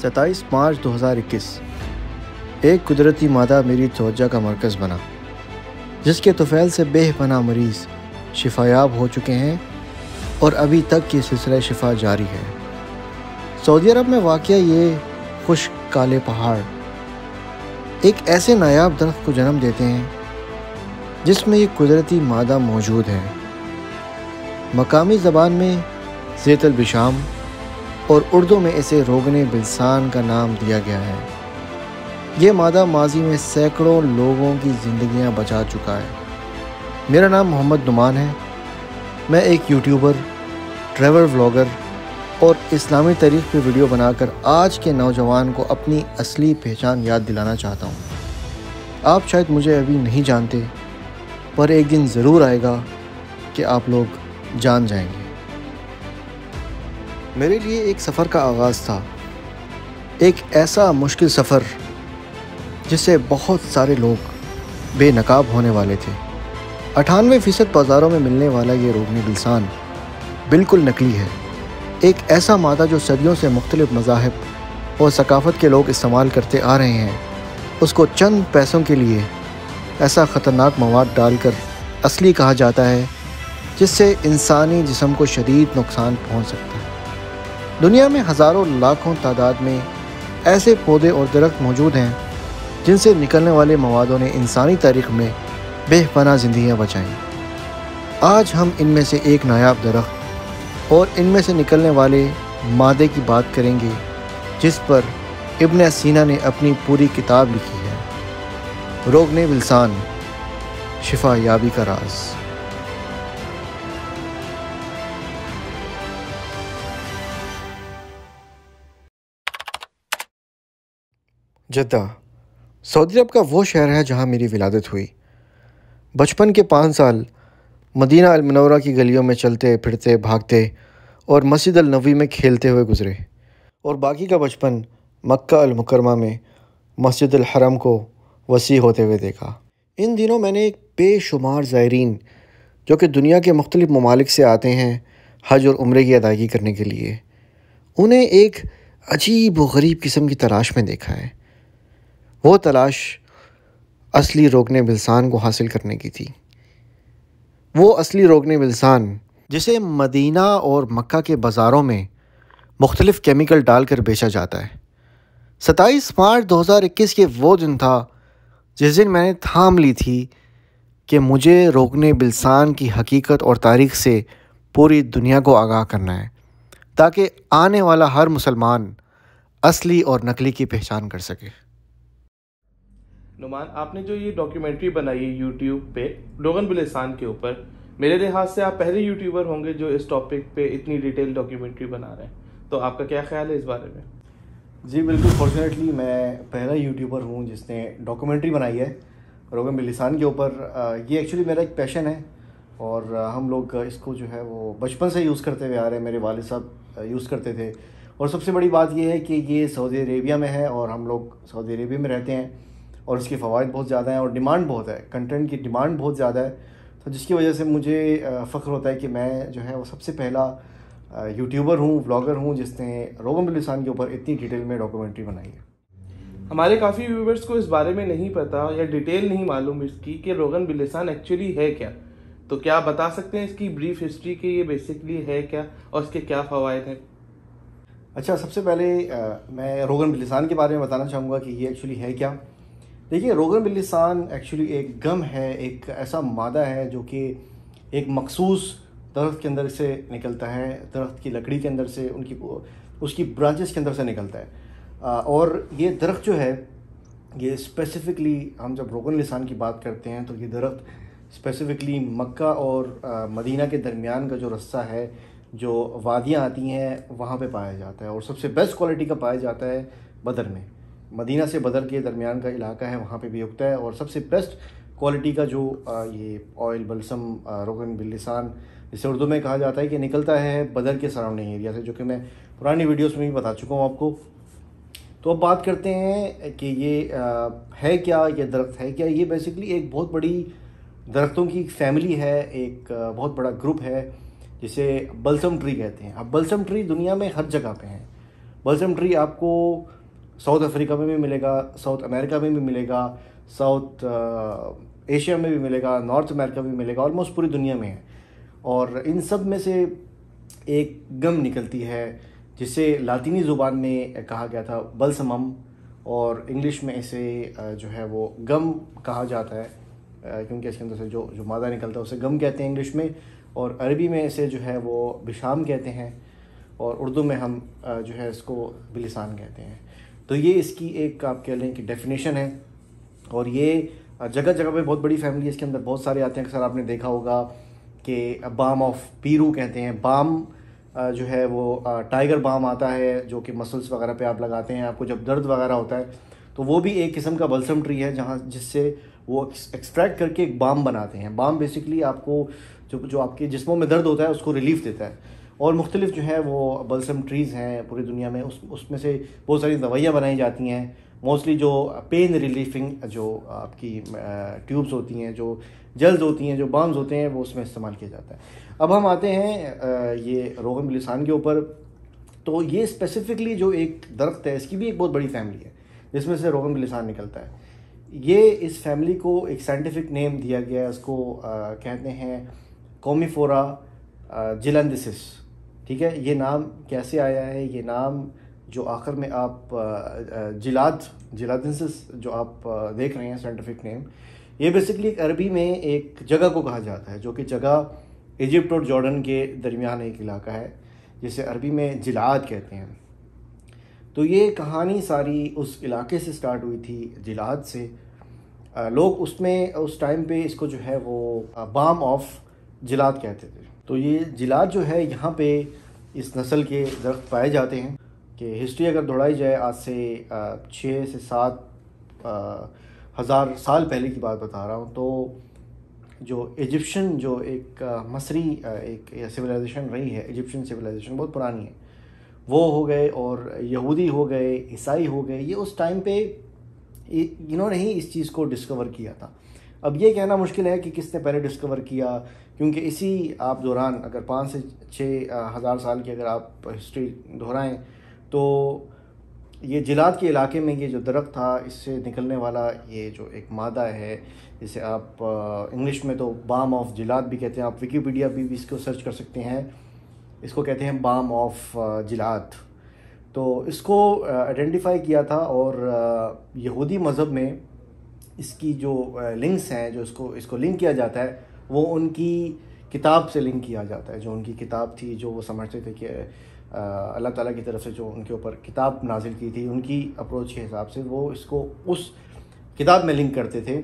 27 मार्च 2021 एक कुदरती मादा मेरी तवज्जो का मरकज़ बना, जिसके तुफ़ैल से बेपनाह मरीज़ शिफायाब हो चुके हैं और अभी तक ये सिलसिला शिफा जारी है। सऊदी अरब में वाक़या ये खुश्क काले पहाड़ एक ऐसे नायाब दरख्त को जन्म देते हैं जिसमें ये कुदरती मादा मौजूद है। मकामी ज़बान में ज़ैतुल बिशाम और उर्दू में इसे रोगने बिलसान का नाम दिया गया है। ये मादा माजी में सैकड़ों लोगों की ज़िंदगियां बचा चुका है। मेरा नाम मोहम्मद नुमान है। मैं एक यूट्यूबर, ट्रैवल व्लॉगर और इस्लामी तारीख़ पर वीडियो बनाकर आज के नौजवान को अपनी असली पहचान याद दिलाना चाहता हूँ। आप शायद मुझे अभी नहीं जानते, पर एक दिन ज़रूर आएगा कि आप लोग जान जाएंगे। मेरे लिए एक सफ़र का आगाज़ था, एक ऐसा मुश्किल सफ़र जिससे बहुत सारे लोग बेनकाब होने वाले थे। 98% बाज़ारों में मिलने वाला ये रोगनी बिलसान बिल्कुल नकली है। एक ऐसा मादा जो सदियों से मुख्तलिफ मज़ाहिब और सकाफ़त के लोग इस्तेमाल करते आ रहे हैं, उसको चंद पैसों के लिए ऐसा ख़तरनाक मवाद डालकर असली कहा जाता है जिससे इंसानी जिस्म को शदीद नुकसान पहुंच सकता है। दुनिया में हज़ारों लाखों तादाद में ऐसे पौधे और दरख्त मौजूद हैं जिनसे निकलने वाले मवादों ने इंसानी तारीख़ में बेपनाह ज़िंदगियाँ बचाईं। आज हम इनमें से एक नायाब दरख्त और इनमें से निकलने वाले मादे की बात करेंगे जिस पर इब्न सीना ने अपनी पूरी किताब लिखी है, रोगने बिलसान, शिफा याबी का राज। जद्दा सऊदी अरब का वो शहर है जहाँ मेरी विलादत हुई। बचपन के 5 साल मदीना अल मुनव्वरा की गलियों में चलते फिरते, भागते और मस्जिद अल नबवी में खेलते हुए गुज़रे, और बाकी का बचपन मक्का अल मुकरमा में मस्जिद अल हरम को वसी होते हुए देखा। इन दिनों मैंने एक बेशुमार ज़ायरीन जो कि दुनिया के मुख्तलिफ़ ममालिक से आते हैं हज और उम्रे की अदायगी करने के लिए, उन्हें एक अजीब व गरीब किस्म की तलाश में देखा है। वो तलाश असली रोगने बिलसान को हासिल करने की थी। वो असली रोगने बिलसान जिसे मदीना और मक्का के बाज़ारों में मुख्तलिफ़ केमिकल डालकर बेचा जाता है। 27 मार्च 2021 के वो दिन था जिस दिन मैंने थाम ली थी कि मुझे रोगने बिलसान की हकीकत और तारीख़ से पूरी दुनिया को आगाह करना है, ताकि आने वाला हर मुसलमान असली और नकली की पहचान कर सके। नुमान, आपने जो ये डॉक्यूमेंट्री बनाई है यूट्यूब पे रोगन बिलसान के ऊपर, मेरे लिहाज से आप पहले यूट्यूबर होंगे जो इस टॉपिक पे इतनी डिटेल डॉक्यूमेंट्री बना रहे हैं, तो आपका क्या ख्याल है इस बारे में? जी बिल्कुल, फॉर्चुनेटली मैं पहला यूट्यूबर हूँ जिसने डॉक्यूमेंट्री बनाई है रोगन बिलसान के ऊपर। ये एक्चुअली मेरा एक पैशन है और हम लोग इसको जो है वो बचपन से यूज़ करते हुए आ रहे हैं। मेरे वालिद साहब यूज़ करते थे, और सबसे बड़ी बात ये है कि ये सऊदी अरेबिया में है और हम लोग सऊदी अरेबिया में रहते हैं, और इसके फ़वाइद बहुत ज़्यादा हैं और डिमांड बहुत है, कंटेंट की डिमांड बहुत ज़्यादा है। तो जिसकी वजह से मुझे फ़ख्र होता है कि मैं जो है वो सबसे पहला यूट्यूबर हूँ, व्लॉगर हूँ जिसने रोगन बिलसान के ऊपर इतनी डिटेल में डॉक्यूमेंट्री बनाई है। हमारे काफ़ी व्यूवर्स को इस बारे में नहीं पता या डिटेल नहीं मालूम इसकी कि रोगन बिलसान एक्चुअली है क्या, तो क्या आप बता सकते हैं इसकी ब्रीफ हिस्ट्री कि ये बेसिकली है क्या और इसके क्या फ़वाइद हैं? अच्छा, सबसे पहले मैं रोगन बिलसान के बारे में बताना चाहूँगा कि ये एक्चुअली है क्या। देखिए, रोगन बिलसान एक्चुअली एक गम है, एक ऐसा मादा है जो कि एक मखसूस दरख्त के अंदर से निकलता है, दरख्त की लकड़ी के अंदर से, उसकी ब्रांचेस के अंदर से निकलता है। और ये दरख्त जो है ये स्पेसिफ़िकली, हम जब रोगन बिलसान की बात करते हैं तो ये दरख्त स्पेसिफ़िकली मक्का और मदीना के दरमियान का जो रास्ता है, जो वादियाँ आती हैं, वहाँ पे पाया जाता है, और सबसे बेस्ट क्वालिटी का पाया जाता है बदर में। मदीना से बदर के दरमियान का इलाका है, वहाँ पे भी उगता है, और सबसे बेस्ट क्वालिटी का जो ये ऑयल बलसम रोगन बिलसान, जिसे उर्दू में कहा जाता है, कि निकलता है बदर के सराउंडिंग एरिया से, जो कि मैं पुरानी वीडियोस में भी बता चुका हूँ आपको। तो अब बात करते हैं कि ये है क्या, ये दरख्त है क्या। ये बेसिकली एक बहुत बड़ी दरख्तों की फैमिली है, एक बहुत बड़ा ग्रुप है जिसे बलसम ट्री कहते हैं। अब बलसम ट्री दुनिया में हर जगह पे हैं, बलसम ट्री आपको साउथ अफ्रीका में भी मिलेगा, साउथ अमेरिका में भी मिलेगा, साउथ एशिया में भी मिलेगा, नॉर्थ अमेरिका में भी मिलेगा, ऑलमोस्ट पूरी दुनिया में है। और इन सब में से एक गम निकलती है जिसे लातीनी ज़ुबान में कहा गया था बलसमम, और इंग्लिश में इसे जो है वो गम कहा जाता है, क्योंकि इसके अंदर से जो जो मादा निकलता है उसे गम कहते हैं इंग्लिश में, और अरबी में इसे जो है वो बिशाम कहते हैं, और उर्दू में हम जो है इसको बिलिसान कहते हैं। तो ये इसकी एक आप कह लें कि डेफिनेशन है। और ये जगह जगह पे बहुत बड़ी फैमिली है, इसके अंदर बहुत सारे आते हैं। अक्सर आपने देखा होगा कि बाम ऑफ पीरू कहते हैं। बाम जो है वो टाइगर बाम आता है जो कि मसल्स वगैरह पे आप लगाते हैं, आपको जब दर्द वगैरह होता है, तो वो भी एक किस्म का बलसम ट्री है जहाँ जिससे वो एक्सट्रैक्ट करके एक बाम बनाते हैं। बाम बेसिकली आपको जो आपके जिस्मों में दर्द होता है उसको रिलीफ देता है। और मुख्तलिफ जो है वो बलसम ट्रीज़ हैं पूरी दुनिया में, उसमें से बहुत सारी दवाइयाँ बनाई जाती हैं। मोस्टली जो पेन रिलीफिंग जो आपकी ट्यूब्स होती हैं, जो जेल्स होती हैं, जो बाम्स होते हैं, वो उसमें इस्तेमाल किया जाता है। अब हम आते हैं ये रोगन बिलिसान के ऊपर। तो ये स्पेसिफिकली जो एक दरख्त है इसकी भी एक बहुत बड़ी फैमिली है जिसमें से रोगन बिलिसान निकलता है। ये इस फैमिली को एक साइंटिफिक नेम दिया गया है, उसको कहते हैं कॉमीफोरा जिलैंडिसिस। ठीक है, ये नाम कैसे आया है? ये नाम जो आखिर में आप जिलादेंसिस जो आप देख रहे हैं साइंटिफिक नेम, ये बेसिकली एक अरबी में एक जगह को कहा जाता है जो कि जगह इजिप्ट और जॉर्डन के दरमियान एक इलाका है जिसे अरबी में जिलाद कहते हैं। तो ये कहानी सारी उस इलाके से स्टार्ट हुई थी, जिलाद से। लोग उसमें उस टाइम पे इसको जो है वो बाम ऑफ जिलाद कहते थे। तो ये जिलाद जो है यहाँ पे इस नस्ल के दरख्त पाए जाते हैं कि हिस्ट्री अगर दौड़ाई जाए आज से 6 से 7 हज़ार साल पहले की बात बता रहा हूँ। तो जो इजिप्शियन जो एक मसरी एक सिविलाइजेशन रही है, इजिप्शियन सिविलाइजेशन बहुत पुरानी है, वो हो गए, और यहूदी हो गए, ईसाई हो गए, ये उस टाइम पे इन्होंने ही इस चीज़ को डिस्कवर किया था। अब ये कहना मुश्किल है कि किसने पहले डिस्कवर किया, क्योंकि इसी आप दौरान अगर 5 से 6 हज़ार साल की अगर आप हिस्ट्री दोहराएं तो ये जिलाद के इलाके में ये जो दरख्त था इससे निकलने वाला ये जो एक मादा है, जिसे आप इंग्लिश में तो बाम ऑफ जिलाद भी कहते हैं, आप विकीपीडिया भी इसको सर्च कर सकते हैं, इसको कहते हैं बाम ऑफ जिलाद। तो इसको आइडेंटिफाई किया था, और यहूदी मज़हब में इसकी जो लिंक्स हैं, जो इसको लिंक किया जाता है, वो उनकी किताब से लिंक किया जाता है। जो उनकी किताब थी, जो वो समझते थे कि अल्लाह ताला की तरफ से जो उनके ऊपर किताब नाजिल की थी, उनकी अप्रोच के हिसाब से वो इसको उस किताब में लिंक करते थे।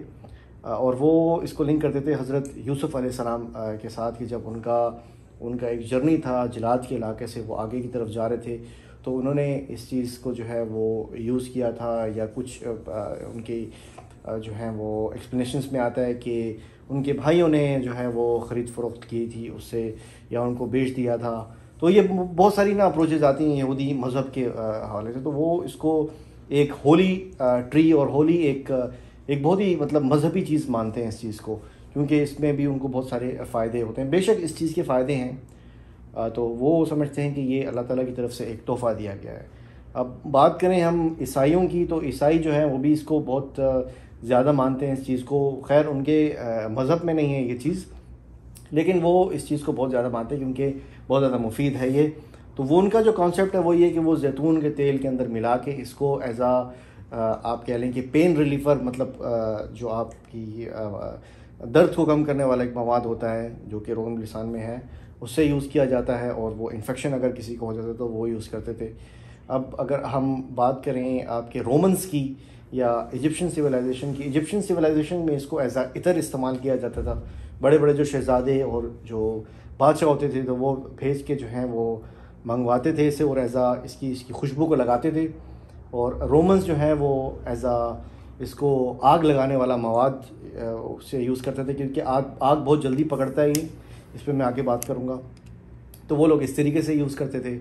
और वो इसको लिंक करते थे हज़रत यूसुफ़ अलैहिस्सलाम के साथ, कि जब उनका एक जर्नी था जिलाद के इलाके से, वो आगे की तरफ जा रहे थे, तो उन्होंने इस चीज़ को जो है वो यूज़ किया था, या कुछ उनकी जो है वो एक्सप्लेनेशंस में आता है कि उनके भाइयों ने जो है वो ख़रीद फ़रोख्त की थी उससे, या उनको बेच दिया था। तो ये बहुत सारी ना अप्रोचेज़ आती हैं यहूदी मज़हब के हवाले से। तो वो इसको एक होली ट्री और होली एक बहुत ही मतलब मजहबी चीज़ मानते हैं इस चीज़ को, क्योंकि इसमें भी उनको बहुत सारे फ़ायदे होते हैं। बेशक इस चीज़ के फ़ायदे हैं, तो वो समझते हैं कि ये अल्लाह ताला की तरफ से एक तोहफ़ा दिया गया है। अब बात करें हम ईसाइयों की, तो ईसाई जो हैं वो भी इसको बहुत ज़्यादा मानते हैं इस चीज़ को। खैर उनके मज़हब में नहीं है ये चीज़, लेकिन वो इस चीज़ को बहुत ज़्यादा मानते हैं क्योंकि बहुत ज़्यादा मुफीद है ये। तो वो उनका जो कॉन्सेप्ट है वो ये कि वो जैतून के तेल के अंदर मिला के इसको एज आप कह लें कि पेन रिलीफर, मतलब जो आपकी दर्द को कम करने वाला एक मवाद होता है जो कि रोगन बिलिसान में है, उससे यूज़ किया जाता है। और वो इन्फेक्शन अगर किसी को हो जाता है तो वो यूज़ करते थे। अब अगर हम बात करें आपके रोमन्स की या इजिप्शियन सिविलाइजेशन की, इजिप्शियन सिविलाइजेशन में इसको एज इतर इस्तेमाल किया जाता था। बड़े बड़े जो शहज़ादे और जो बादशाह होते थे तो वो भेज के जो हैं वो मंगवाते थे इसे, और इसकी खुशबू को लगाते थे। और रोमन्स जो हैं वो इसको आग लगाने वाला मवाद से यूज़ करते थे, क्योंकि आग बहुत जल्दी पकड़ता है, इस पर मैं आगे बात करूँगा। तो वो लोग इस तरीके से यूज़ करते थे।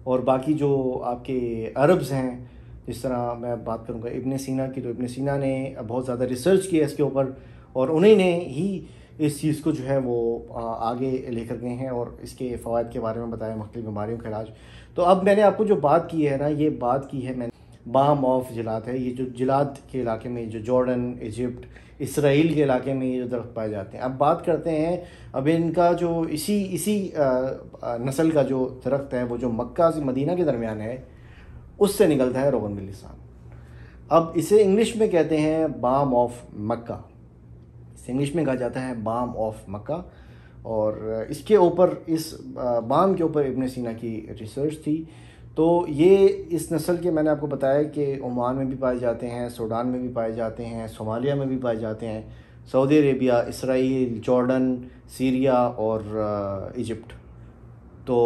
और बाकी जो आपके अरब्स हैं, जिस तरह मैं बात करूँगा इब्न सीना की, तो इब्न सीना ने बहुत ज़्यादा रिसर्च किया इसके ऊपर, और उन्हीं ने ही इस चीज़ को जो है वो आगे लेकर गए हैं और इसके फ़वाद के बारे में बताया, मुख्तलिफ बीमारियों का इलाज। तो अब मैंने आपको जो बात की है ना, ये बात की है मैंने बाम ऑफ जिलाद है। ये जो जिलाद के इलाके में, जो जॉर्डन, इजिप्ट, इसराइल के इलाके में ये जो दरख्त पाए जाते हैं। अब बात करते हैं अब इनका जो इसी नस्ल का जो दरख्त है वो जो मक्का से मदीना के दरमियान है उससे निकलता है रोगन बिलिसान। अब इसे इंग्लिश में कहते हैं बाम ऑफ मक्का, इसे इंग्लिश में कहा जाता है बाम ऑफ मक्का। और इसके ऊपर, इस बाम के ऊपर इब्न सीना की रिसर्च थी। तो ये इस नस्ल के, मैंने आपको बताया कि ओमान में भी पाए जाते हैं, सूडान में भी पाए जाते हैं, सोमालिया में भी पाए जाते हैं, Saudi Arabia, Israel, Jordan, Syria और इजिप्ट। तो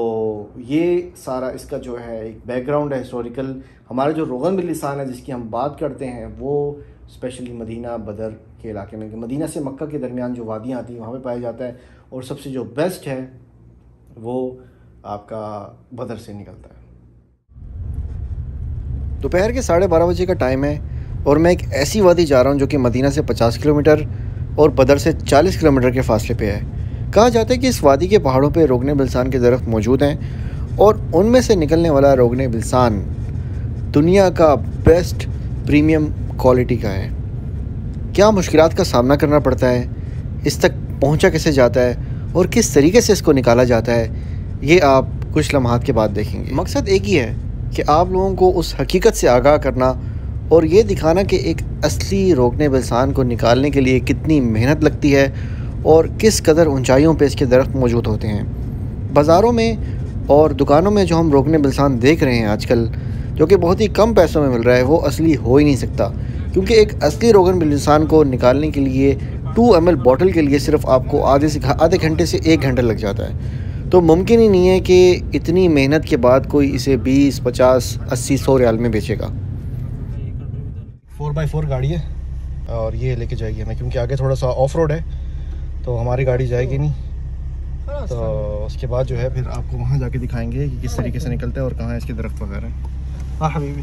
ये सारा इसका जो है एक बैकग्राउंड है हिस्टोरिकल। हमारा जो रोगन बिलिसान है जिसकी हम बात करते हैं वो स्पेशली मदीना बदर के इलाके में, मदीना से मक्का के दरमियान जो वादियाँ आती हैं वहाँ पे पाया जाता है। और सबसे जो बेस्ट है वो आपका बदर से निकलता है। दोपहर के 12:30 बजे का टाइम है और मैं एक ऐसी वादी जा रहा हूँ जो कि मदीना से 50 किलोमीटर और बदर से 40 किलोमीटर के फासले पे है। कहा जाता है कि इस वादी के पहाड़ों पे रोगन बिलसान के दरख्त मौजूद हैं और उनमें से निकलने वाला रोगन बिलसान दुनिया का बेस्ट प्रीमियम क्वालिटी का है। क्या मुश्किलात का सामना करना पड़ता है, इस तक पहुँचा कैसे जाता है और किस तरीके से इसको निकाला जाता है, ये आप कुछ लम्हात के बाद देखेंगे। मकसद एक ही है कि आप लोगों को उस हकीकत से आगाह करना और ये दिखाना कि एक असली रोगन बिलसान को निकालने के लिए कितनी मेहनत लगती है और किस कदर ऊंचाइयों पे इसके दरख्त मौजूद होते हैं। बाज़ारों में और दुकानों में जो हम रोगन बिलसान देख रहे हैं आजकल, जो कि बहुत ही कम पैसों में मिल रहा है, वो असली हो ही नहीं सकता, क्योंकि एक असली रोगन बिलसान को निकालने के लिए 2 ml बॉटल के लिए सिर्फ आपको आधे घंटे से 1 घंटा लग जाता है। तो मुमकिन ही नहीं है कि इतनी मेहनत के बाद कोई इसे 20, 50, 80, 100 रियाल में बेचेगा। 4x4 गाड़ी है और ये लेके जाएगी हमें, क्योंकि आगे थोड़ा सा ऑफ रोड है तो हमारी गाड़ी जाएगी नहीं। तो उसके बाद जो है फिर आपको वहाँ जाके दिखाएंगे कि किस तरीके से निकलता है और कहाँ है इसके दरख्त वगैरह। हाँ हबीबी,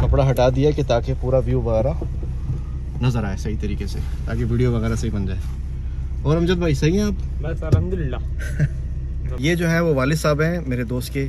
कपड़ा हटा दिया कि ताकि पूरा व्यू वगैरह नज़र आए सही तरीके से, ताकि वीडियो वगैरह सही बन जाए। और अमजद भाई सही हैं आप? बस अल्हम्दुलिल्लाह। ये जो है वो वालिद साहब हैं मेरे दोस्त के।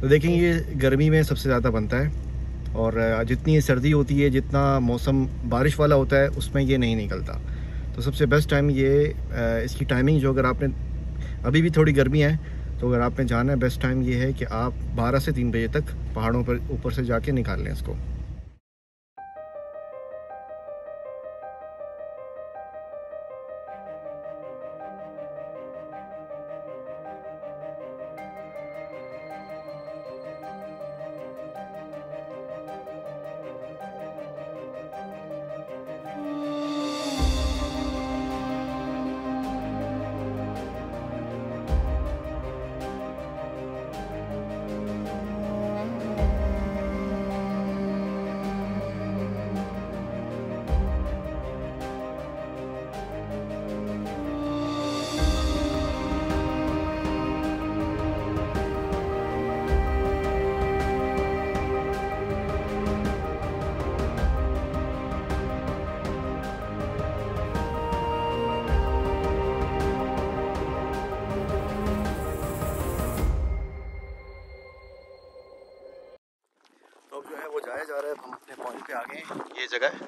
तो देखेंगे ये गर्मी में सबसे ज़्यादा बनता है और जितनी सर्दी होती है, जितना मौसम बारिश वाला होता है, उसमें ये नहीं निकलता। तो सबसे बेस्ट टाइम ये इसकी टाइमिंग जो, अगर आपने अभी भी थोड़ी गर्मी है तो अगर आपने जाना है, बेस्ट टाइम ये है कि आप 12 से 3 बजे तक पहाड़ों पर ऊपर से जाके निकाल लें इसको। तो अब जो है वो जाया जा रहा है, हम अपने पॉइंट पे आ गए हैं। ये जगह है,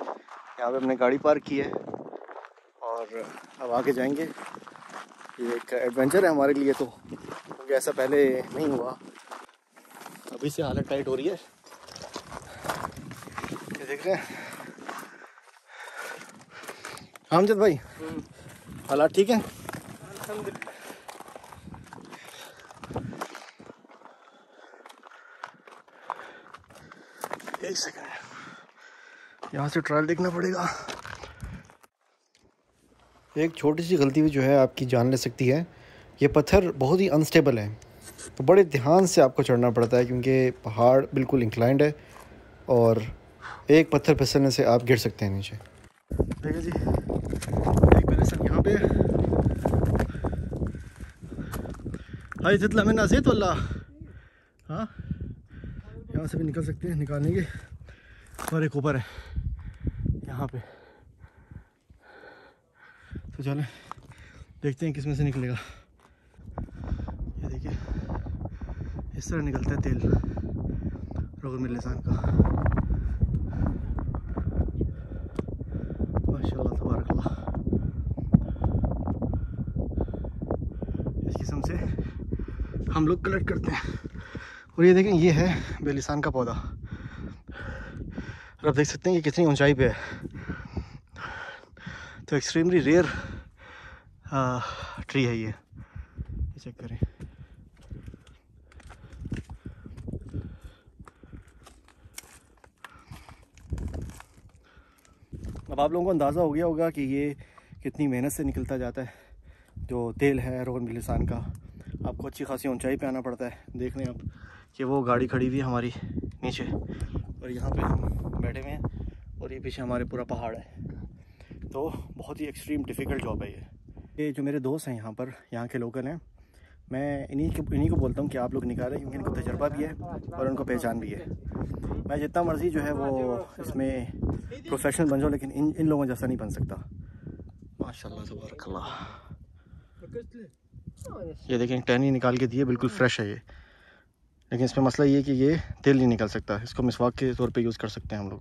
यहाँ पे हमने गाड़ी पार्क की है और अब आगे जाएंगे। ये एक एडवेंचर है हमारे लिए, तो क्योंकि ऐसा पहले नहीं हुआ। अभी से हालत टाइट हो रही है, ये देख रहे हैं अमजद भाई, हालात ठीक है? एक सेकंड, यहाँ से ट्रायल देखना पड़ेगा। एक छोटी सी गलती भी जो है आपकी जान ले सकती है। ये पत्थर बहुत ही अनस्टेबल है, तो बड़े ध्यान से आपको चढ़ना पड़ता है, क्योंकि पहाड़ बिल्कुल इंक्लाइंड है और एक पत्थर फिसलने से आप गिर सकते हैं नीचे। देखिए जी, एक बिलिसान यहाँ पे। हाय जितला में नाज़ेत वल्ला, हाँ यहाँ से भी निकल सकते हैं, निकालने के। और एक ऊपर है यहाँ पे, तो चलें देखते हैं किसमें से निकलेगा। ये देखिए इस तरह निकलता है तेल रोगन बिल लिसान का। माशाल्लाह तबारकल्लाह। इस किस्म से हम लोग कलेक्ट करते हैं। और ये देखें, ये है बेलिसान का पौधा। और आप देख सकते हैं कि कितनी ऊंचाई पे है। तो एक्सट्रीमली रेयर ट्री है ये चेक करें। अब आप लोगों को अंदाज़ा हो गया होगा कि ये कितनी मेहनत से निकलता जाता है। जो तेल है रोगन बिल लिसान का, आपको अच्छी खासी ऊंचाई पे आना पड़ता है। देख रहे हैं आप कि वो गाड़ी खड़ी हुई है हमारी नीचे, और यहाँ पे हम बैठे हुए हैं, और ये पीछे हमारे पूरा पहाड़ है। तो बहुत ही एक्सट्रीम डिफ़िकल्ट जॉब है ये जो मेरे दोस्त हैं यहाँ पर, यहाँ के लोकल हैं, मैं इन्हीं को बोलता हूँ कि आप लोग निकालें, क्योंकि इनको तजर्बा भी है और उनको पहचान भी है। मैं जितना मर्ज़ी जो है वो इसमें प्रोफेशनल बन जाऊँ, लेकिन इन लोगों जैसा नहीं बन सकता। माशाल्लाह तबारकल्लाह। ये देखें टहनी निकाल के दी है, बिल्कुल फ्रेश है ये। लेकिन इसमें मसला ये है कि ये तेल नहीं निकल सकता, इसको मिसवाक के तौर पे यूज़ कर सकते हैं हम लोग।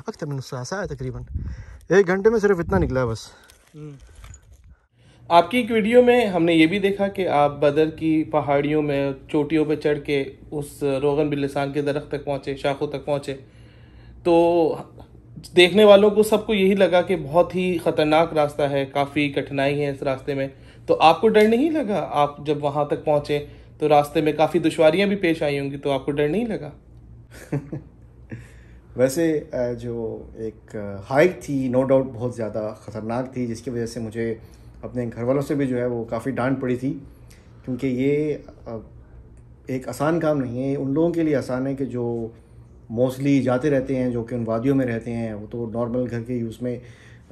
अक्तर में साए तकरीबन 1 घंटे में सिर्फ इतना निकला है बस। आपकी एक वीडियो में हमने ये भी देखा कि आप बदर की पहाड़ियों में चोटियों पे चढ़ के उस रोगन बिल लिसान के दरख्त तक पहुँचे, शाखों तक पहुँचे। तो देखने वालों को सबको यही लगा कि बहुत ही ख़तरनाक रास्ता है, काफ़ी कठिनाई है इस रास्ते में। तो आपको डर नहीं लगा? आप जब वहाँ तक पहुँचे तो रास्ते में काफ़ी दुश्वारियाँ भी पेश आई होंगी, तो आपको डर नहीं लगा? वैसे जो एक हाइक थी नो डाउट बहुत ज़्यादा ख़तरनाक थी, जिसकी वजह से मुझे अपने घर वालों से भी जो है वो काफ़ी डांट पड़ी थी, क्योंकि ये एक आसान काम नहीं है। उन लोगों के लिए आसान है कि जो मोस्टली जाते रहते हैं, जो कि उन वादियों में रहते हैं, वो तो नॉर्मल घर के यूज़ में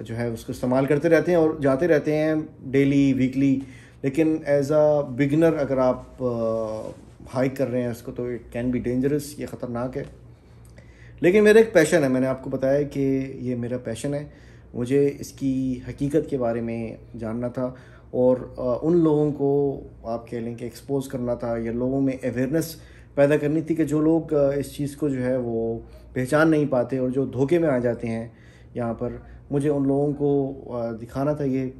जो है उसको इस्तेमाल करते रहते हैं और जाते रहते हैं डेली वीकली। लेकिन एज अ बिगनर अगर आप हाइक कर रहे हैं इसको, तो इट कैन बी डेंजरस, ये ख़तरनाक है। लेकिन मेरा एक पैशन है, मैंने आपको बताया कि ये मेरा पैशन है। मुझे इसकी हकीकत के बारे में जानना था और उन लोगों को आप कह लें कि एक्सपोज करना था, या लोगों में अवेयरनेस पैदा करनी थी कि जो लोग इस चीज़ को जो है वो पहचान नहीं पाते और जो धोखे में आ जाते हैं यहाँ पर, मुझे उन लोगों को दिखाना था ये,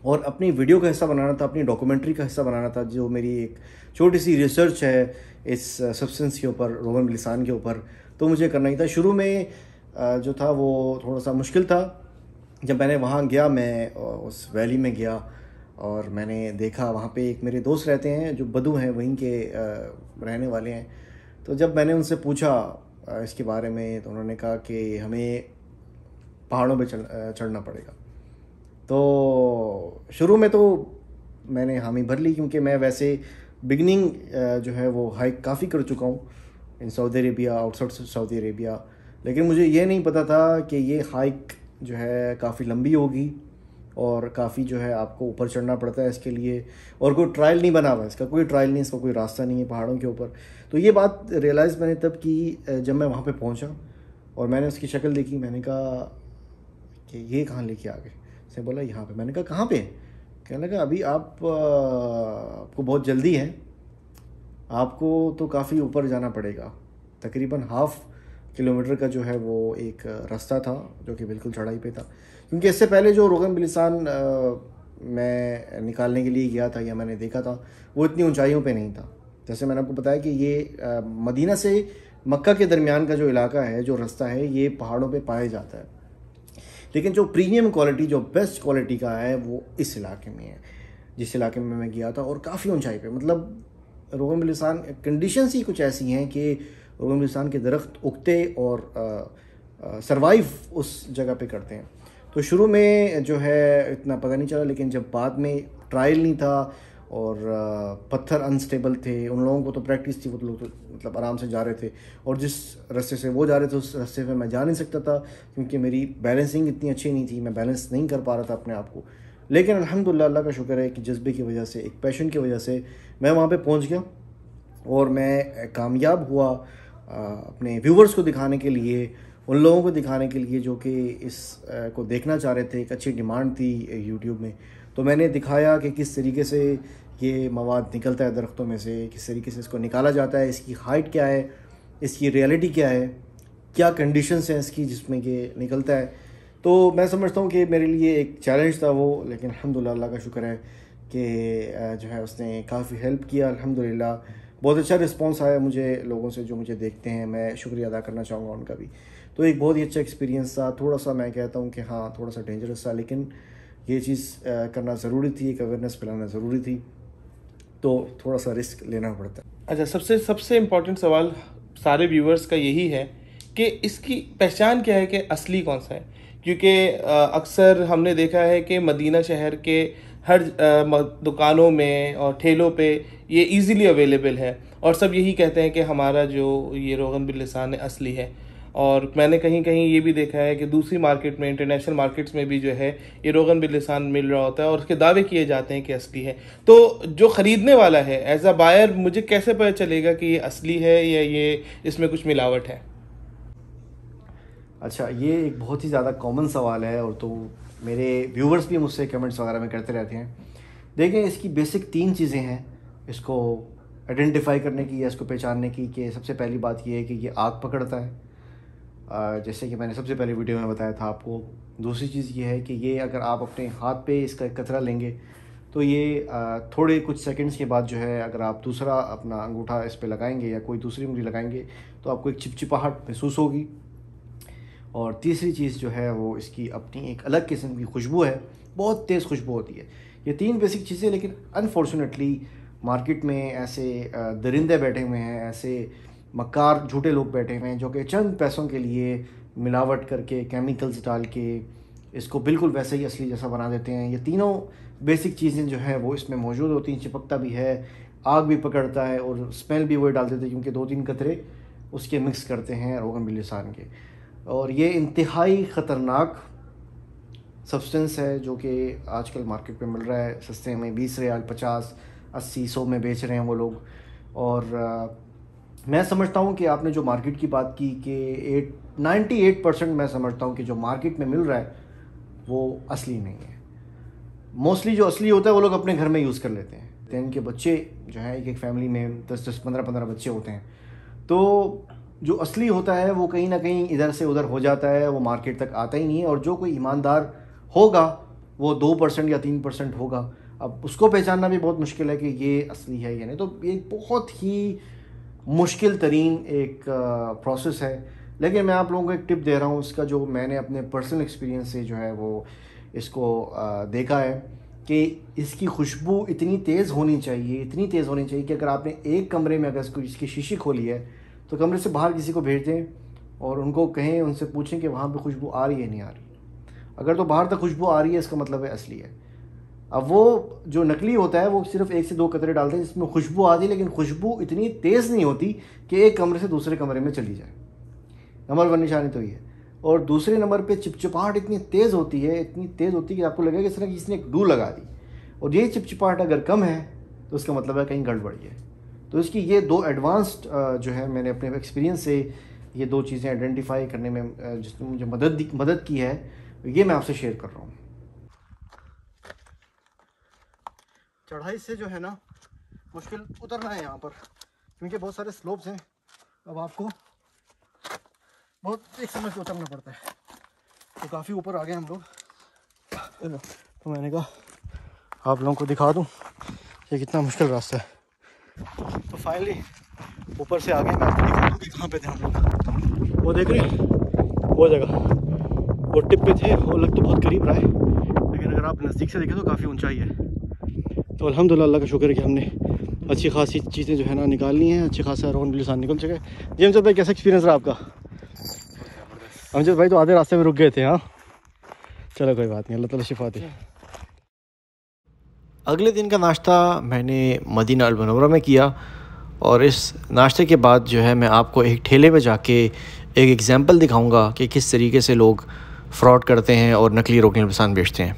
और अपनी वीडियो का हिस्सा बनाना था, अपनी डॉक्यूमेंट्री का हिस्सा बनाना था। जो मेरी एक छोटी सी रिसर्च है इस सब्सटेंस के ऊपर, रोगन बिल लिसान के ऊपर, तो मुझे करना ही था। शुरू में जो था वो थोड़ा सा मुश्किल था। जब मैंने वहाँ गया, मैं उस वैली में गया और मैंने देखा वहाँ पे एक मेरे दोस्त रहते हैं जो बदू हैं, वहीं के रहने वाले हैं। तो जब मैंने उनसे पूछा इसके बारे में, तो उन्होंने कहा कि हमें पहाड़ों पे चढ़ना पड़ेगा। तो शुरू में तो मैंने हामी भर ली, क्योंकि मैं वैसे बिगनिंग जो है वो हाइक काफ़ी कर चुका हूँ in Saudi Arabia, outside Saudi Arabia. लेकिन मुझे ये नहीं पता था कि ये हाइक जो है काफ़ी लंबी होगी और काफ़ी जो है आपको ऊपर चढ़ना पड़ता है इसके लिए, और कोई ट्रायल नहीं बना हुआ, इसका कोई ट्रायल नहीं, इसका कोई रास्ता नहीं है पहाड़ों के ऊपर। तो ये बात रियलाइज़ मैंने तब की जब मैं वहाँ पे पहुँचा और मैंने उसकी शक्ल देखी। मैंने कहा कि ये कहाँ लेके आ गए? उसने बोला यहाँ पे। मैंने कहा कहाँ पे? कहने लगा अभी आपको बहुत जल्दी है, आपको तो काफ़ी ऊपर जाना पड़ेगा। तकरीबन 1/2 किलोमीटर का जो है वो एक रास्ता था जो कि बिल्कुल चढ़ाई पे था, क्योंकि इससे पहले जो रोगन बिल लिसान मैं निकालने के लिए गया था या मैंने देखा था, वो इतनी ऊंचाइयों पे नहीं था। जैसे मैंने आपको बताया कि ये मदीना से मक्का के दरमियान का जो इलाका है, जो रास्ता है, ये पहाड़ों पे पाया जाता है। लेकिन जो प्रीमियम क्वालिटी, जो बेस्ट क्वालिटी का है, वो इस इलाके में है, जिस इलाके में मैं गया था। और काफ़ी ऊंचाई पे, मतलब रोगन बिल लिसान कंडीशंस ही कुछ ऐसी हैं कि रोगन बिल लिसान के दरख्त उगते और सरवाइव उस जगह पे करते हैं। तो शुरू में जो है इतना पता नहीं चला, लेकिन जब बाद में ट्रायल नहीं था और पत्थर अनस्टेबल थे। उन लोगों को तो प्रैक्टिस थी, वो लोग तो मतलब आराम से जा रहे थे, और जिस रास्ते से वो जा रहे थे उस रास्ते पे मैं जा नहीं सकता था क्योंकि मेरी बैलेंसिंग इतनी अच्छी नहीं थी, मैं बैलेंस नहीं कर पा रहा था अपने आप को। लेकिन अल्हम्दुलिल्लाह अल्लाह का शुक्र है कि जज्बे की वजह से, एक पैशन की वजह से मैं वहाँ पे पहुँच गया और मैं कामयाब हुआ अपने व्यूवर्स को दिखाने के लिए, उन लोगों को दिखाने के लिए जो कि इस को देखना चाह रहे थे। एक अच्छी डिमांड थी यूट्यूब में, तो मैंने दिखाया कि किस तरीके से ये मवाद निकलता है दरख्तों में से, किस तरीके से इसको निकाला जाता है, इसकी हाइट क्या है, इसकी रियलिटी क्या है, क्या कंडीशंस हैं इसकी जिसमें ये निकलता है। तो मैं समझता हूँ कि मेरे लिए एक चैलेंज था वो, लेकिन अल्हम्दुलिल्लाह अल्लाह का शुक्र है कि जो है उसने काफ़ी हेल्प किया। अल्हम्दुलिल्लाह बहुत अच्छा रिस्पांस आया मुझे लोगों से जो मुझे देखते हैं, मैं शुक्रिया अदा करना चाहूँगा उनका भी। तो एक बहुत ही अच्छा एक्सपीरियंस था। थोड़ा सा मैं कहता हूँ कि हाँ थोड़ा सा डेंजरस था, लेकिन ये चीज़ करना ज़रूरी थी, एक अवेयरनेस फैलाना ज़रूरी थी, तो थोड़ा सा रिस्क लेना पड़ता है। अच्छा, सबसे इम्पोर्टेंट सवाल सारे व्यूवर्स का यही है कि इसकी पहचान क्या है कि असली कौन सा है, क्योंकि अक्सर हमने देखा है कि मदीना शहर के हर दुकानों में और ठेलों पे ये इजीली अवेलेबल है और सब यही कहते हैं कि हमारा जो ये रोगन बिल लिसान है असली है। और मैंने कहीं कहीं ये भी देखा है कि दूसरी मार्केट में, इंटरनेशनल मार्केट्स में भी जो है ये रोगन बिल लिसान मिल रहा होता है और उसके दावे किए जाते हैं कि असली है। तो जो ख़रीदने वाला है एज अ बायर, मुझे कैसे पता चलेगा कि ये असली है या ये इसमें कुछ मिलावट है? अच्छा, ये एक बहुत ही ज़्यादा कॉमन सवाल है और तो मेरे व्यूवर्स भी मुझसे कमेंट्स वगैरह में करते रहते हैं। देखें, इसकी बेसिक 3 चीज़ें हैं इसको आइडेंटिफाई करने की या इसको पहचानने की। कि सबसे पहली बात ये है कि ये आग पकड़ता है, जैसे कि मैंने सबसे पहले वीडियो में बताया था आपको। दूसरी चीज़ ये है कि ये अगर आप अपने हाथ पे इसका एक कतरा लेंगे तो ये थोड़े कुछ सेकंड्स के बाद जो है, अगर आप दूसरा अपना अंगूठा इस पे लगाएंगे या कोई दूसरी उंगली लगाएंगे तो आपको एक चिपचिपाहट महसूस होगी। और तीसरी चीज़ जो है वो इसकी अपनी एक अलग किस्म की खुशबू है, बहुत तेज़ खुशबू होती है। ये 3 बेसिक चीज़ें, लेकिन अनफॉर्चुनेटली मार्केट में ऐसे दरिंदे बैठे हुए हैं, ऐसे मक्कार झूठे लोग बैठे हुए हैं जो कि चंद पैसों के लिए मिलावट करके, केमिकल्स डाल के इसको बिल्कुल वैसे ही असली जैसा बना देते हैं। ये तीनों बेसिक चीज़ें जो है वो इसमें मौजूद होती हैं। चिपकता भी है, आग भी पकड़ता है और स्मेल भी वही डाल देते हैं क्योंकि 2-3 कतरे उसके मिक्स करते हैं रोगन बिल लिसान के। और ये इंतहाई ख़तरनाक सब्सटेंस है जो कि आजकल मार्केट में मिल रहा है सस्ते में, 20 रियाल, 50, 80, 100 में बेच रहे हैं वो लोग। और मैं समझता हूँ कि आपने जो मार्केट की बात की कि 98% मैं समझता हूँ कि जो मार्केट में मिल रहा है वो असली नहीं है। मोस्टली जो असली होता है वो लोग अपने घर में यूज़ कर लेते हैं। इनके बच्चे जो हैं, एक फैमिली में 10-10, 15-15 बच्चे होते हैं, तो जो असली होता है वो कहीं ना कहीं इधर से उधर हो जाता है, वो मार्केट तक आता ही नहीं है। और जो कोई ईमानदार होगा वो 2% या 3% होगा। अब उसको पहचानना भी बहुत मुश्किल है कि ये असली है या नहीं। तो ये बहुत ही मुश्किल तरीन एक प्रोसेस है। लेकिन मैं आप लोगों को एक टिप दे रहा हूँ, इसका जो मैंने अपने पर्सनल एक्सपीरियंस से जो है वो इसको देखा है कि इसकी खुशबू इतनी तेज़ होनी चाहिए, इतनी तेज़ होनी चाहिए कि अगर आपने एक कमरे में अगर इसकी शीशी खोली है तो कमरे से बाहर किसी को भेज दें और उनको कहें, उनसे पूछें कि वहाँ पे खुशबू आ रही है नहीं आ रही। अगर तो बाहर तक खुशबू आ रही है इसका मतलब है असली है। अब वो जो नकली होता है वो सिर्फ 1 से 2 कतरे डालते हैं जिसमें खुशबू आती है, लेकिन खुशबू इतनी तेज़ नहीं होती कि एक कमरे से दूसरे कमरे में चली जाए। नंबर 1 निशानी तो ये है। और दूसरे नंबर पे चिपचिपाहट इतनी तेज़ होती है, इतनी तेज़ होती है कि आपको लगेगा कि किसी ने एक डू लगा दी। और ये चिपचिपाहट अगर कम है तो उसका मतलब है कहीं गड़बड़ी है। तो इसकी ये 2 एडवांस्ड जो है, मैंने अपने एक्सपीरियंस से ये 2 चीज़ें आइडेंटिफाई करने में जिसने मुझे मदद की है, ये मैं आपसे शेयर कर रहा हूँ। चढ़ाई से जो है ना मुश्किल उतरना है यहाँ पर, क्योंकि बहुत सारे स्लोप्स हैं। अब आपको बहुत एक समझ के उतरना पड़ता है। तो काफ़ी ऊपर आ गए हम लोग। तो मैंने कहा आप लोगों को दिखा दूँ ये कितना मुश्किल रास्ता है। तो फाइनली ऊपर से आ गए। मैं आपको दिखा दूँ कि कहाँ पे थे हम लोग। वो देख रहे हैं वो जगह, वो टिप पे थे। वो लग तो बहुत करीब रहा है, लेकिन अगर आप नज़दीक से देखें तो काफ़ी ऊंचाई है। तो अल्हम्दुलिल्लाह अल्लाह का शुक्र है कि हमने अच्छी खासी चीज़ें जो है ना निकाल ली हैं। अच्छी खासा रोगन बिल लिसान निकल चुका है। जी अमजद भाई, कैसा एक्सपीरियंस रहा आपका? अमजद भाई तो आधे रास्ते में रुक गए थे। हाँ चलो कोई बात नहीं, अल्लाह ताला शिफा दे। अगले दिन का नाश्ता मैंने मदीना अल मुनव्वरा में किया और इस नाश्ते के बाद जो है मैं आपको एक ठेले पे जाके एक एग्ज़ाम्पल दिखाऊंगा कि किस तरीके से लोग फ़्रॉड करते हैं और नकली रुकन बिलसान बेचते हैं।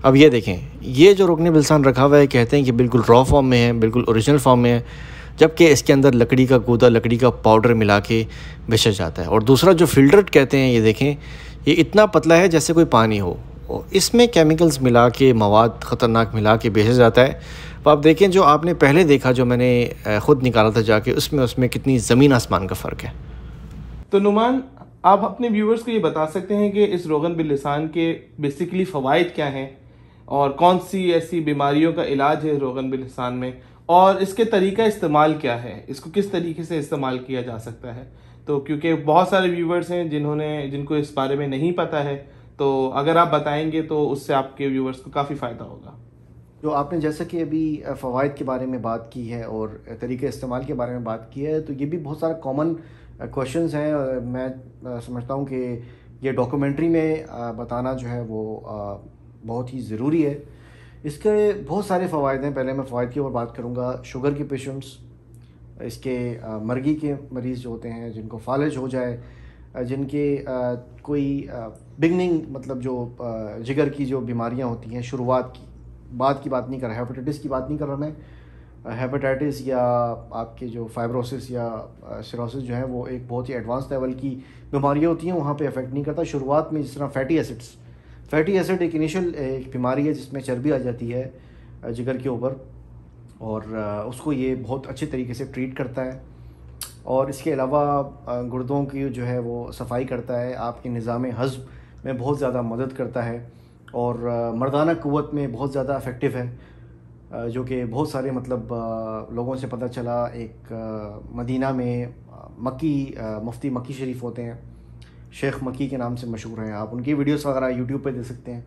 अब ये देखें, ये जो रुकन बिलसान रखा हुआ है कहते हैं कि बिल्कुल रॉ फॉर्म में है, बिल्कुल ओरिजिनल फॉर्म में है, जबकि इसके अंदर लकड़ी का गूदा, लकड़ी का पाउडर मिला के बेचा जाता है। और दूसरा जो फ़िल्टर्ड कहते हैं, ये देखें, ये इतना पतला है जैसे कोई पानी हो, और इसमें केमिकल्स मिला के, मवाद ख़तरनाक मिला के बेचा जाता है। तो आप देखें, जो आपने पहले देखा, जो मैंने ख़ुद निकाला था जाके, उसमें कितनी ज़मीन आसमान का फ़र्क है। तो नुमान, आप अपने व्यूवर्स को ये बता सकते हैं कि इस रोगन बिल्लिसान के बेसिकली फ़वाइद क्या हैं और कौन सी ऐसी बीमारियों का इलाज है रोगन बिल्लिसान में, और इसके तरीका इस्तेमाल क्या है, इसको किस तरीके से इस्तेमाल किया जा सकता है। तो क्योंकि बहुत सारे व्यूवर्स हैं जिनको इस बारे में नहीं पता है, तो अगर आप बताएंगे तो उससे आपके व्यूवर्स को काफ़ी फ़ायदा होगा। जो आपने जैसा कि अभी फ़वाइद के बारे में बात की है और तरीके इस्तेमाल के बारे में बात की है, तो ये भी बहुत सारा कॉमन क्वेश्चंस हैं। मैं समझता हूँ कि ये डॉक्यूमेंट्री में बताना जो है वो बहुत ही ज़रूरी है। इसके बहुत सारे फ़वाइद हैं। पहले मैं फ़वाइद की ओर बात करूँगा। शुगर के पेशेंट्स, इसके मर्गी के मरीज़ जो होते हैं, जिनको फालिज हो जाए, जिनके कोई बिगनिंग मतलब जो जिगर की जो बीमारियां होती हैं, शुरुआत की, बाद की बात नहीं कर रहा, हेपेटाइटिस की बात नहीं कर रहा मैं। हेपेटाइटिस या आपके जो फाइब्रोसिस या सिरोसिस जो है वो एक बहुत ही एडवांस लेवल की बीमारियां होती हैं, वहाँ पे अफेक्ट नहीं करता। शुरुआत में जिस तरह फैटी एसिड एक इनिशियल एक बीमारी है जिसमें चर्बी आ जाती है जिगर के ऊपर, और उसको ये बहुत अच्छे तरीके से ट्रीट करता है। और इसके अलावा गुर्दों की जो है वो सफाई करता है, आपके निज़ाम हज़्म में बहुत ज़्यादा मदद करता है, और मर्दाना क़ुव्वत में बहुत ज़्यादा इफ़ेक्टिव है, जो कि बहुत सारे मतलब लोगों से पता चला। एक मदीना में मुफ्ती मक्की शरीफ होते हैं, शेख मक्की के नाम से मशहूर हैं। आप उनकी वीडियोस वगैरह यूट्यूब पे देख सकते हैं।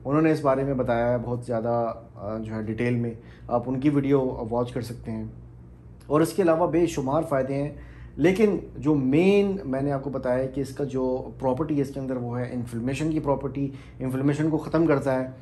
उन्होंने इस बारे में बताया है बहुत ज़्यादा जो है डिटेल में, आप उनकी वीडियो वॉच कर सकते हैं। और इसके अलावा बेशुमार फ़ायदे हैं, लेकिन जो मेन मैंने आपको बताया है कि इसका जो प्रॉपर्टी है इसके अंदर वो है इन्फ्लेमेशन की प्रॉपर्टी। इन्फ्लेमेशन को ख़त्म करता है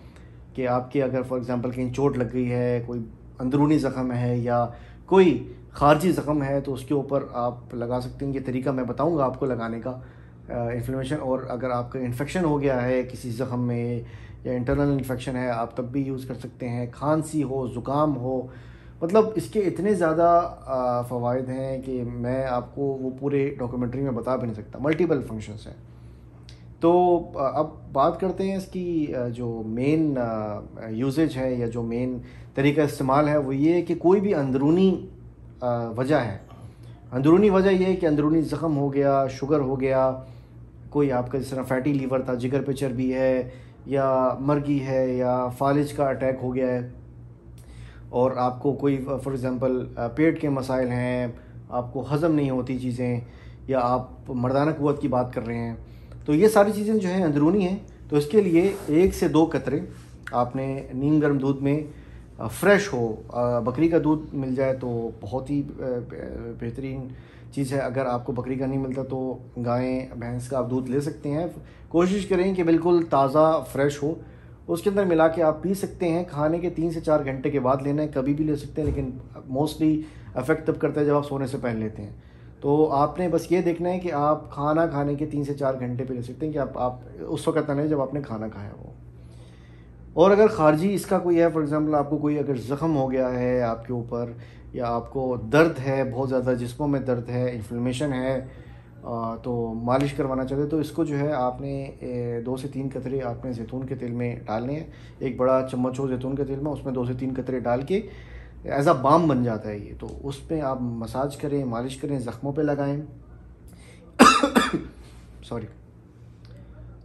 कि आपके अगर फॉर एग्ज़ाम्पल कहीं चोट लग गई है, कोई अंदरूनी ज़ख़म है या कोई ख़ारजी ज़ख़म है, तो उसके ऊपर आप लगा सकते हैं। ये तरीका मैं बताऊँगा आपको लगाने का, इन्फ्लेमेशन। और अगर आपका इन्फेक्शन हो गया है किसी ज़ख़म में या इंटरनल इन्फेक्शन है, आप तब भी यूज़ कर सकते हैं। खांसी हो, ज़ुकाम हो, मतलब इसके इतने ज़्यादा फ़वाइद हैं कि मैं आपको वो पूरे डॉक्यूमेंट्री में बता भी नहीं सकता। मल्टीपल फंक्शंस हैं। तो अब बात करते हैं इसकी जो मेन यूजेज है या जो मेन तरीका इस्तेमाल है, वो ये है कि कोई भी अंदरूनी वजह है, अंदरूनी वजह ये है कि अंदरूनी ज़ख़म हो गया, शुगर हो गया, कोई आपका जिस तरह फैटी लीवर था, जिगर पे चर्बी है, या मर्गी है, या फालिज का अटैक हो गया है, और आपको कोई फॉर एग्ज़ाम्पल पेट के मसाइल हैं, आपको हज़म नहीं होती चीज़ें, या आप मर्दाना क़ुव्वत की बात कर रहे हैं, तो ये सारी चीज़ें जो हैं अंदरूनी हैं। तो इसके लिए 1 से 2 कतरे आपने नीम गर्म दूध में, फ्रेश हो, बकरी का दूध मिल जाए तो बहुत ही बेहतरीन चीज़ है। अगर आपको बकरी का नहीं मिलता तो गाय भैंस का आप दूध ले सकते हैं। कोशिश करें कि बिल्कुल ताज़ा फ्रेश हो, उसके अंदर मिला के आप पी सकते हैं। खाने के 3 से 4 घंटे के बाद लेना है, कभी भी ले सकते हैं, लेकिन मोस्टली अफेक्ट तब करता है जब आप सोने से पहले लेते हैं। तो आपने बस ये देखना है कि आप खाना खाने के 3 से 4 घंटे पे ले सकते हैं, कि आप उस वक्त नहीं जब आपने खाना खाया हो। और अगर खारजी इसका कोई है, फॉर एग्ज़ाम्पल आपको कोई अगर ज़ख़म हो गया है आपके ऊपर, या आपको दर्द है, बहुत ज़्यादा जिस्मों में दर्द है, इन्फ्लेमेशन है, तो मालिश करवाना चाहते तो इसको जो है आपने 2 से 3 कतरे आपने जैतून के तेल में डालने हैं। एक बड़ा चम्मच हो जैतून के तेल में, उसमें 2 से 3 कतरे डाल के एज अ बाम बन जाता है ये। तो उस पर आप मसाज करें, मालिश करें, ज़ख्मों पे लगाएं। सॉरी।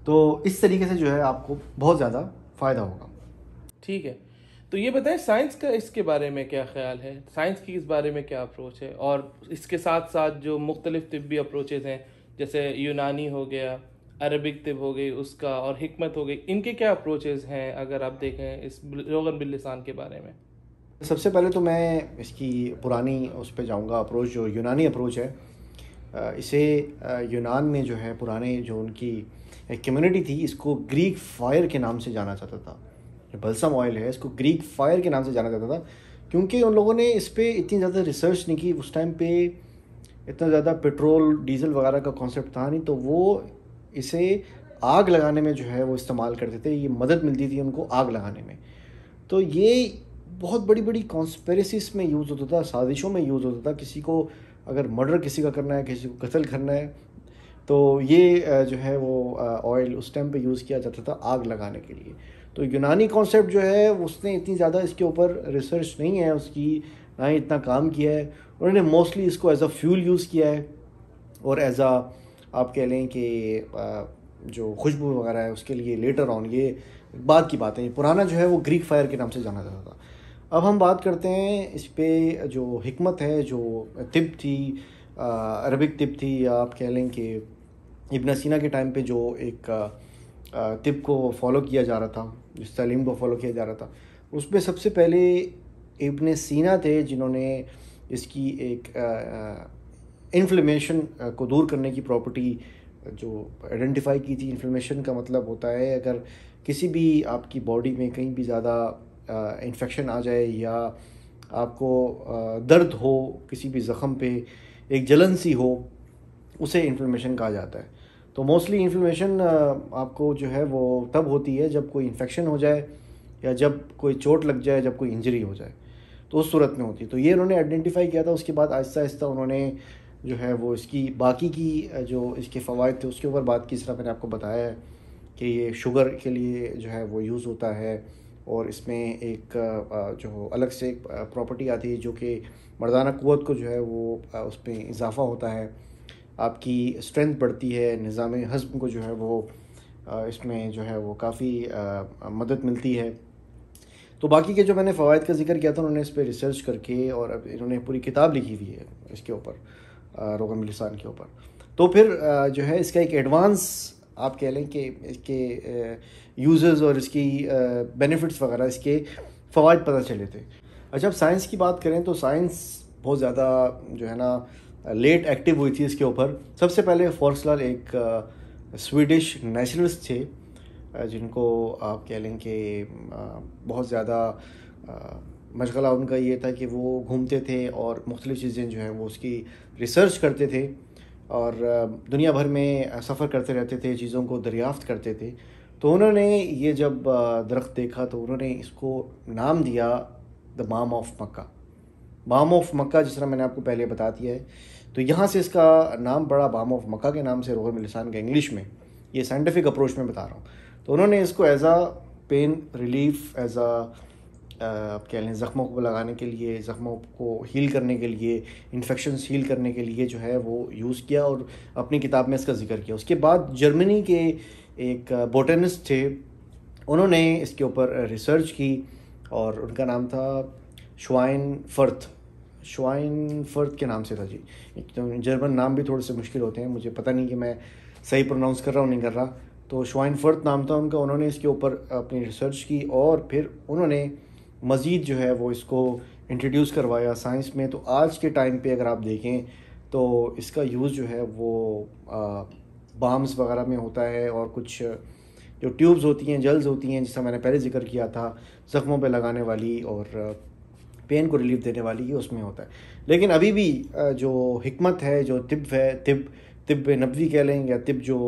तो इस तरीके से जो है आपको बहुत ज़्यादा फ़ायदा होगा। ठीक है, तो ये बताएं साइंस का इसके बारे में क्या ख्याल है, साइंस की इस बारे में क्या अप्रोच है, और इसके साथ साथ जो मुख्तलिफ तिब्बी अप्रोचेज़ हैं, जैसे यूनानी हो गया, अरबिक तिब हो गई उसका, और हिकमत हो गई, इनके क्या अप्रोचेज़ हैं अगर आप देखें इस रोगन बिल्लिसान के बारे में। सबसे पहले तो मैं इसकी पुरानी उस पर जाऊँगा, अप्रोच जो यूनानी अप्रोच है। इसे यूनान में जो है पुराने जो उनकी एक कम्युनिटी थी, इसको ग्रीक फायर के नाम से जाना जाता था। जो बलसम ऑयल है, इसको ग्रीक फायर के नाम से जाना जाता था, क्योंकि उन लोगों ने इस पर इतनी ज़्यादा रिसर्च नहीं की। उस टाइम पे इतना ज़्यादा पेट्रोल डीजल वगैरह का कॉन्सेप्ट था नहीं, तो वो इसे आग लगाने में जो है वो इस्तेमाल करते थे। ये मदद मिलती थी उनको आग लगाने में। तो ये बहुत बड़ी बड़ी कॉन्स्पिरेसीज में यूज़ होता था, साजिशों में यूज़ होता था। किसी को अगर मर्डर किसी का करना है, किसी को कत्ल करना है, तो ये जो है वो ऑयल उस टाइम पे यूज़ किया जाता था आग लगाने के लिए। तो यूनानी कॉन्सेप्ट जो है उसने इतनी ज़्यादा इसके ऊपर रिसर्च नहीं है उसकी, ना ही इतना काम किया है। उन्होंने मोस्टली इसको एज अ फ्यूल यूज़ किया है, और एज अ आप कह लें कि जो खुशबू वगैरह है उसके लिए लेटर ऑन, ये बाद की बात है। पुराना जो है वो ग्रीक फायर के नाम से जाना जाता था। अब हम बात करते हैं इस पे जो हिकमत है, जो तिब थी, अरबिक तिब थी, या आप कह लें कि इब्न सीना के टाइम पे जो एक तिब को फॉलो किया जा रहा था, जिस तालीम को फॉलो किया जा रहा था, उसमें सबसे पहले इब्न सीना थे जिन्होंने इसकी एक इन्फ्लेमेशन को दूर करने की प्रॉपर्टी जो आइडेंटिफाई की थी। इन्फ्लेमेशन का मतलब होता है अगर किसी भी आपकी बॉडी में कहीं भी ज़्यादा इन्फेक्शन आ जाए, या आपको दर्द हो किसी भी ज़ख़म पे, एक जलन सी हो, उसे इन्फ्लेमेशन कहा जाता है। तो मोस्टली इन्फ्लेमेशन आपको जो है वो तब होती है जब कोई इन्फेक्शन हो जाए, या जब कोई चोट लग जाए, जब कोई इंजरी हो जाए, तो उस सूरत में होती है। तो ये उन्होंने आइडेंटिफाई किया था। उसके बाद आहिस्ता आहिस्ता उन्होंने जो है वो इसकी बाकी की जो इसके फ़वाइद थे उसके ऊपर बात की। इस तरह मैंने आपको बताया है कि ये शुगर के लिए जो है वो यूज़ होता है, और इसमें एक जो अलग से एक प्रॉपर्टी आती है जो कि मर्दाना क़ुव्वत को जो है वो उसमें इजाफ़ा होता है, आपकी स्ट्रेंथ बढ़ती है, निज़ाम हज़्म को जो है वो इसमें जो है वो काफ़ी मदद मिलती है। तो बाकी के जो मैंने फ़वाइद का जिक्र किया था, उन्होंने इस पर रिसर्च करके और अब इन्होंने पूरी किताब लिखी हुई है इसके ऊपर, रोग़न बिलिसान के ऊपर। तो फिर जो है इसका एक एडवांस आप कह लें कि इसके यूज़र्स और इसकी बेनिफिट्स वगैरह, इसके फ़वाइद पता चले थे। अच्छा, अब साइंस की बात करें तो साइंस बहुत ज़्यादा जो है ना लेट एक्टिव हुई थी इसके ऊपर। सबसे पहले फॉक्सलाल एक स्वीडिश नेचुरलिस्ट थे, जिनको आप कह लें कि बहुत ज़्यादा मशगला उनका ये था कि वो घूमते थे और मुख्तलिफ़ चीज़ें जो हैं वो उसकी रिसर्च करते थे, और दुनिया भर में सफ़र करते रहते थे, चीज़ों को दरियाफ़्त करते थे। तो उन्होंने ये जब दरख्त देखा तो उन्होंने इसको नाम दिया the balm of Mecca. Balm of Mecca, जिस तरह मैंने आपको पहले बता दिया है, तो यहाँ से इसका नाम पड़ा बाम ऑफ मक्का के नाम से, रोग़न बिलिसान का इंग्लिश में। ये साइंटिफिक अप्रोच में बता रहा हूँ। तो उन्होंने इसको एज आ पेन रिलीफ, एज आ आप कह लें ज़ख्मों को लगाने के लिए, ज़ख्मों को हील करने के लिए, इन्फेक्शंस हील करने के लिए जो है वो यूज़ किया, और अपनी किताब में इसका जिक्र किया। उसके बाद जर्मनी के एक बोटेनिस्ट थे, उन्होंने इसके ऊपर रिसर्च की, और उनका नाम था श्वाइनफर्थ के नाम से था जी। एक तो जर्मन नाम भी थोड़े से मुश्किल होते हैं, मुझे पता नहीं कि मैं सही प्रोनाउंस कर रहा हूँ नहीं कर रहा। तो श्वाइनफर्थ नाम था उनका। उन्होंने इसके ऊपर अपनी रिसर्च की, और फिर उन्होंने मज़ीद जो है वो इसको इंट्रोड्यूस करवाया साइंस में। तो आज के टाइम पे अगर आप देखें तो इसका यूज़ जो है वो बाम्स वगैरह में होता है, और कुछ जो ट्यूब्स होती हैं, जेल्स होती हैं, जिसका मैंने पहले जिक्र किया था, ज़ख्मों पे लगाने वाली और पेन को रिलीफ देने वाली, ये उसमें होता है। लेकिन अभी भी जो हिकमत है, जो तिब है, तिब नबवी कह लें, या तिब जो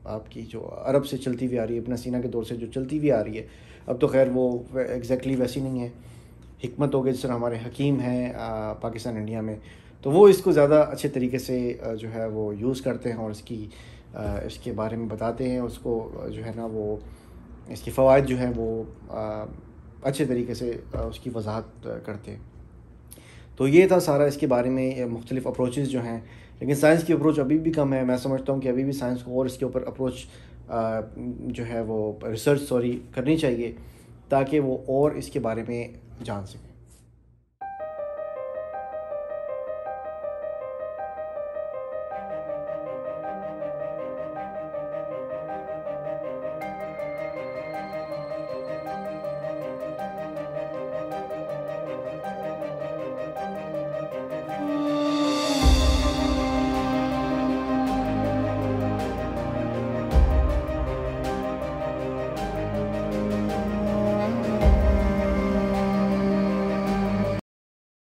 आपकी जो अरब से चलती हुई आ रही है, इब्न सीना के दौर से जो चलती हुई आ रही है, अब तो खैर वो एग्जैक्टली वैसी नहीं है। हिकमत हो गए जिस तरह हमारे हकीम हैं पाकिस्तान इंडिया में, तो वो इसको ज़्यादा अच्छे तरीके से जो है वो यूज़ करते हैं, और इसके बारे में बताते हैं, उसको जो है ना वो इसके फ़वाइद जो हैं वो अच्छे तरीके से उसकी वजाहत करते हैं। तो ये था सारा इसके बारे में, मुख्तलिफ़ अप्रोचेज़ जो हैं। लेकिन साइंस की अप्रोच अभी भी कम है। मैं समझता हूँ कि अभी भी साइंस को और इसके ऊपर अप्रोच जो है वो रिसर्च करनी चाहिए, ताकि वो और इसके बारे में जान सकें।